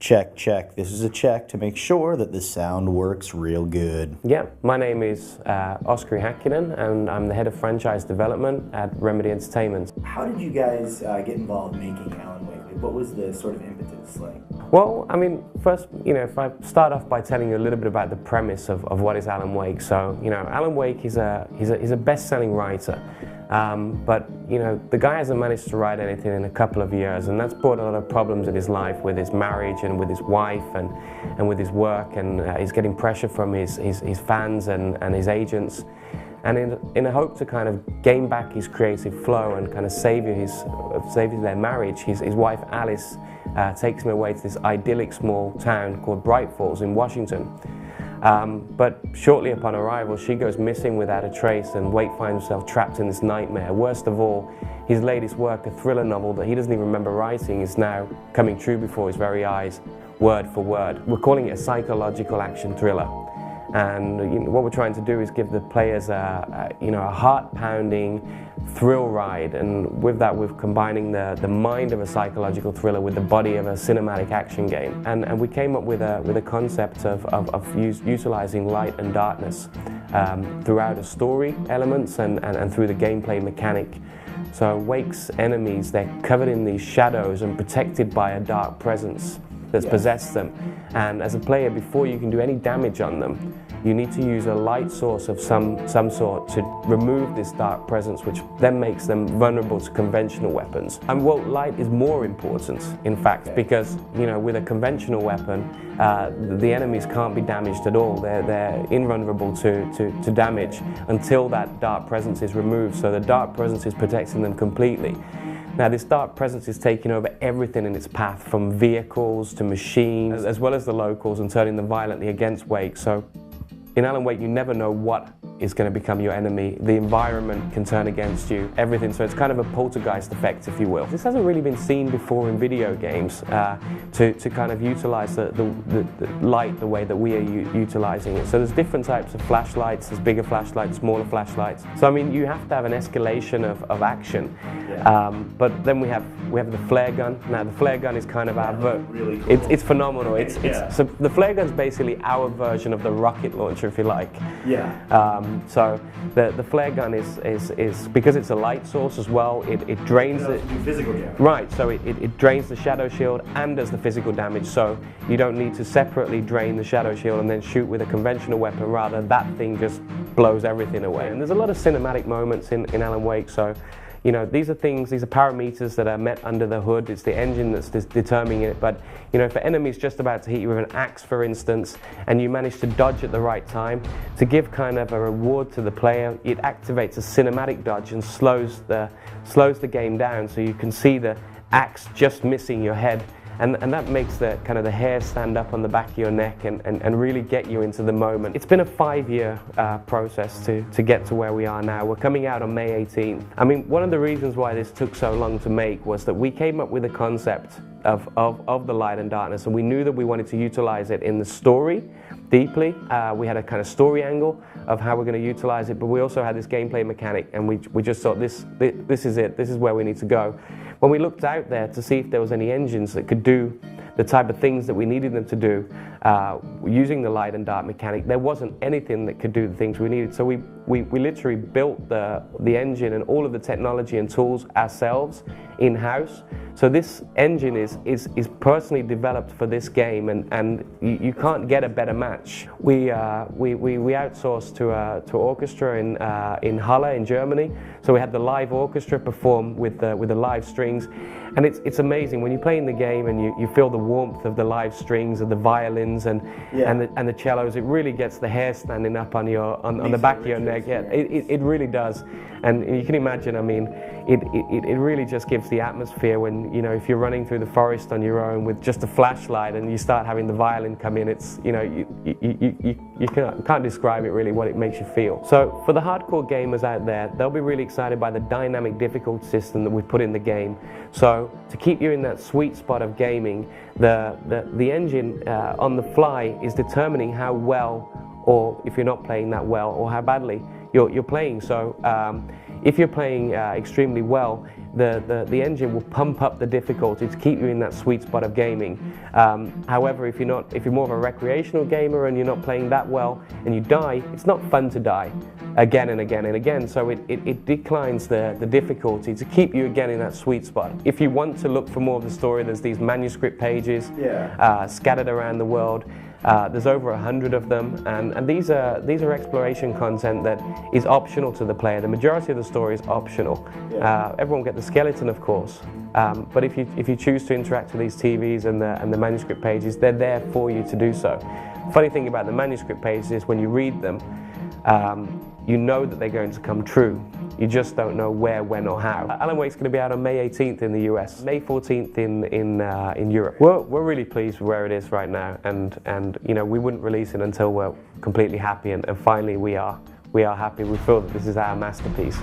Check, check. This is a check to make sure that the sound works real good. Yeah, my name is Oskari Häkkinen, and I'm the head of franchise development at Remedy Entertainment. How did you guys get involved making Alan Wake? What was the sort of impetus like? Well, I mean, first, if I start off by telling you a little bit about the premise of what is Alan Wake. So, Alan Wake he's a best-selling writer. But the guy hasn't managed to write anything in a couple of years, and that's brought a lot of problems in his life with his marriage and with his wife and with his work, and he's getting pressure from his fans and his agents. And in a hope to kind of gain back his creative flow and kind of save their marriage, his wife Alice takes him away to this idyllic small town called Bright Falls in Washington. But shortly upon arrival, she goes missing without a trace, and Wake finds himself trapped in this nightmare. Worst of all, his latest work, a thriller novel that he doesn't even remember writing, is now coming true before his very eyes, word for word. We're calling it a psychological action thriller. And what we're trying to do is give the players a heart-pounding thrill ride, and with that we're combining the mind of a psychological thriller with the body of a cinematic action game. And we came up with a concept of utilizing light and darkness throughout the story elements and through the gameplay mechanic. So Wake's enemies, they're covered in these shadows and protected by a dark presence that's possessed them. And as a player, before you can do any damage on them, you need to use a light source of some sort to remove this dark presence, which then makes them vulnerable to conventional weapons. And well, light is more important, in fact, because with a conventional weapon, the enemies can't be damaged at all. They're invulnerable to damage until that dark presence is removed. So the dark presence is protecting them completely. Now, this dark presence is taking over everything in its path, from vehicles to machines, as well as the locals, and turning them violently against Wake. So in Alan Wake, you never know what is going to become your enemy. The environment can turn against you, everything. So it's kind of a poltergeist effect, if you will. This hasn't really been seen before in video games, to kind of utilize the light the way that we are utilizing it. So there's different types of flashlights. There's bigger flashlights, smaller flashlights. So I mean, you have to have an escalation of action. But then we have the flare gun. Now the flare gun is kind of our really cool. It's phenomenal. So the flare gun is basically our version of the rocket launcher, if you like. So the flare gun is because it's a light source as well. It drains the physical damage. Right. So it drains the shadow shield and does the physical damage. So you don't need to separately drain the shadow shield and then shoot with a conventional weapon. Rather, that thing just blows everything away. And there's a lot of cinematic moments in Alan Wake. So these are parameters that are met under the hood. It's the engine that's determining it. But if an enemy's just about to hit you with an axe, for instance, and you manage to dodge at the right time, to give kind of a reward to the player, it activates a cinematic dodge and slows the game down, so you can see the axe just missing your head. And that makes the hair stand up on the back of your neck and really get you into the moment. It's been a 5-year process to get to where we are now. We're coming out on May 18th. I mean, one of the reasons why this took so long to make was that we came up with a concept of the light and darkness, and we knew that we wanted to utilize it in the story deeply. We had a kind of story angle of how we're going to utilize it, but we also had this gameplay mechanic, and we just thought this is it. This is where we need to go. When we looked out there to see if there was any engines that could do the type of things that we needed them to do using the light and dark mechanic, there wasn't anything that could do the things we needed. So we literally built the engine and all of the technology and tools ourselves in-house. So this engine is personally developed for this game, and you can't get a better match. We outsourced to an orchestra in Halle in Germany. So we had the live orchestra perform with the live strings, and it's amazing when you play in the game and you feel the warmth of the live strings and the violins and the cellos. It really gets the hair standing up on the back of your neck. Yeah, it really does. And you can imagine, I mean, it really just gives the atmosphere when, if you're running through the forest on your own with just a flashlight and you start having the violin come in, it's, you can't describe it really, what it makes you feel. So for the hardcore gamers out there, they'll be really excited by the dynamic difficulty system that we've put in the game. So to keep you in that sweet spot of gaming, the engine on the fly is determining how well, or if you're not playing that well, or how badly you're playing. So if you're playing extremely well, the engine will pump up the difficulty to keep you in that sweet spot of gaming. However, if you're more of a recreational gamer and you're not playing that well and you die, it's not fun to die again and again and again. So it declines the difficulty to keep you again in that sweet spot. If you want to look for more of the story, there's these manuscript pages scattered around the world. There's over 100 of them, and these are exploration content that is optional to the player. The majority of the story is optional. Everyone will get the skeleton, of course, but if you choose to interact with these TVs and the manuscript pages, they're there for you to do so. Funny thing about the manuscript pages is when you read them, you know that they're going to come true. You just don't know where, when, or how. Alan Wake's going to be out on May 18th in the US, May 14th in Europe. We're really pleased with where it is right now, and you know, we wouldn't release it until we're completely happy, and finally we are happy. We feel that this is our masterpiece.